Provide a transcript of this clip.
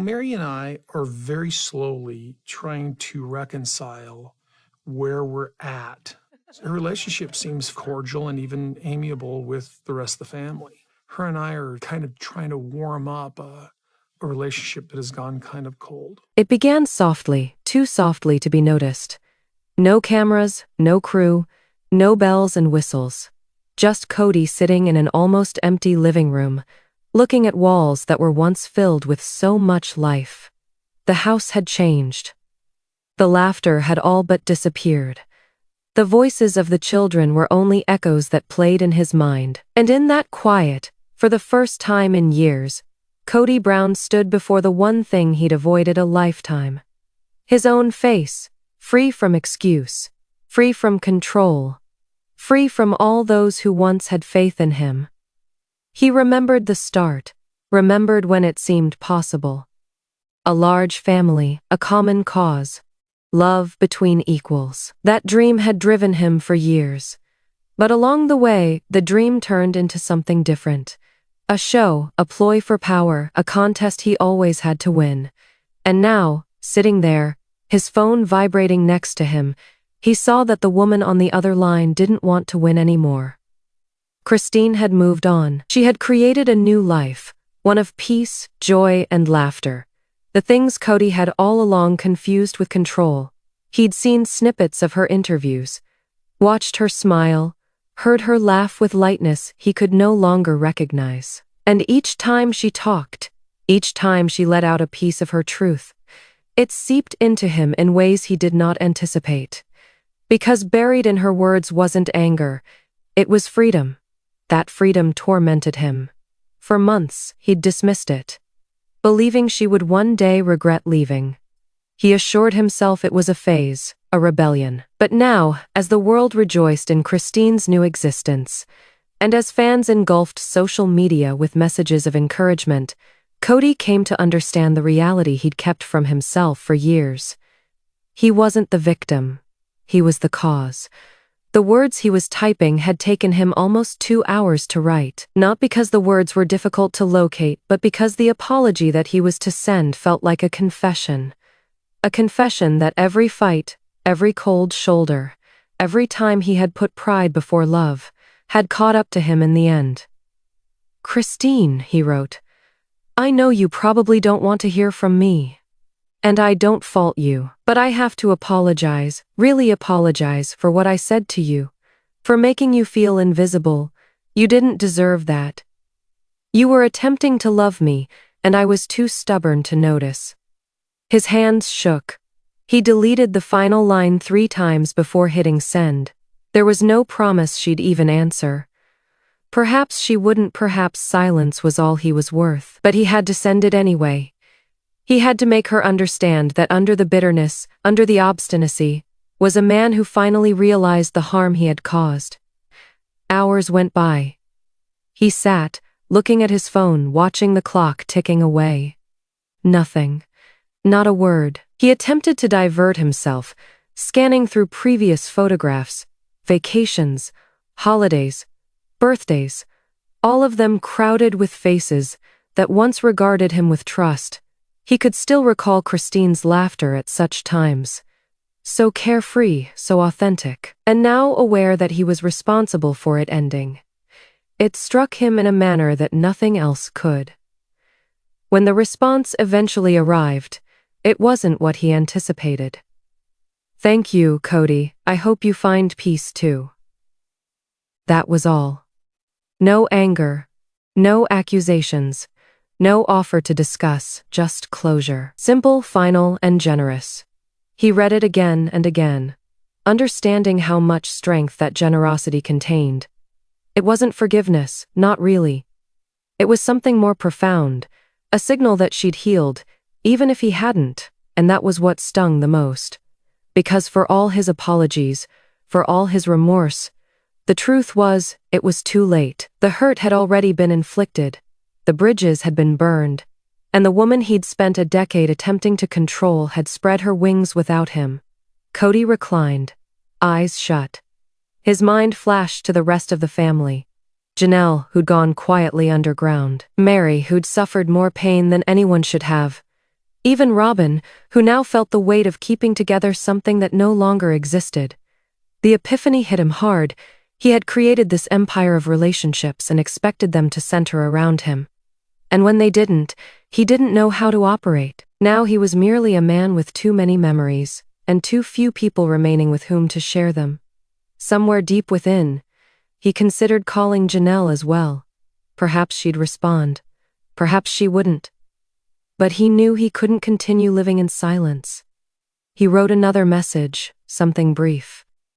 Mary and I are very slowly trying to reconcile where we're at. Her relationship seems cordial and even amiable with the rest of the family. Her and I are kind of trying to warm up a relationship that has gone kind of cold. It began softly, too softly to be noticed. No cameras, no crew, no bells and whistles. Just Kody sitting in an almost empty living room, looking at walls that were once filled with so much life. The house had changed. The laughter had all but disappeared. The voices of the children were only echoes that played in his mind. And in that quiet, for the first time in years, Kody Brown stood before the one thing he'd avoided a lifetime. His own face, free from excuse, free from control, free from all those who once had faith in him. He remembered the start, remembered when it seemed possible. A large family, a common cause, love between equals. That dream had driven him for years. But along the way, the dream turned into something different. A show, a ploy for power, a contest he always had to win. And now, sitting there, his phone vibrating next to him, he saw that the woman on the other line didn't want to win anymore. Christine had moved on. She had created a new life, one of peace, joy, and laughter. The things Kody had all along confused with control. He'd seen snippets of her interviews, watched her smile, heard her laugh with lightness he could no longer recognize. And each time she talked, each time she let out a piece of her truth, it seeped into him in ways he did not anticipate. Because buried in her words wasn't anger, it was freedom. That freedom tormented him. For months, he'd dismissed it, believing she would one day regret leaving. He assured himself it was a phase, a rebellion. But now, as the world rejoiced in Christine's new existence, and as fans engulfed social media with messages of encouragement, Kody came to understand the reality he'd kept from himself for years. He wasn't the victim. He was the cause. The words he was typing had taken him almost 2 hours to write, not because the words were difficult to locate, but because the apology that he was to send felt like a confession. A confession that every fight, every cold shoulder, every time he had put pride before love, had caught up to him in the end. "Christine," he wrote, "I know you probably don't want to hear from me. And I don't fault you, but I have to apologize, really apologize for what I said to you, for making you feel invisible. You didn't deserve that. You were attempting to love me, and I was too stubborn to notice." His hands shook. He deleted the final line 3 times before hitting send. There was no promise she'd even answer. Perhaps she wouldn't, perhaps silence was all he was worth, but he had to send it anyway. He had to make her understand that under the bitterness, under the obstinacy, was a man who finally realized the harm he had caused. Hours went by. He sat, looking at his phone, watching the clock ticking away. Nothing. Not a word. He attempted to divert himself, scanning through previous photographs, vacations, holidays, birthdays, all of them crowded with faces that once regarded him with trust. He could still recall Christine's laughter at such times. So carefree, so authentic. And now, aware that he was responsible for it ending, it struck him in a manner that nothing else could. When the response eventually arrived, it wasn't what he anticipated. "Thank you, Kody. I hope you find peace too." That was all. No anger, no accusations, no offer to discuss, just closure. Simple, final, and generous. He read it again and again, understanding how much strength that generosity contained. It wasn't forgiveness, not really. It was something more profound, a signal that she'd healed, even if he hadn't, and that was what stung the most. Because for all his apologies, for all his remorse, the truth was, it was too late. The hurt had already been inflicted. The bridges had been burned, and the woman he'd spent a decade attempting to control had spread her wings without him. Kody reclined, eyes shut. His mind flashed to the rest of the family. Janelle, who'd gone quietly underground. Mary, who'd suffered more pain than anyone should have. Even Robin, who now felt the weight of keeping together something that no longer existed. The epiphany hit him hard. He had created this empire of relationships and expected them to center around him. And when they didn't, he didn't know how to operate. Now he was merely a man with too many memories, and too few people remaining with whom to share them. Somewhere deep within, he considered calling Janelle as well. Perhaps she'd respond. Perhaps she wouldn't. But he knew he couldn't continue living in silence. He wrote another message, something brief.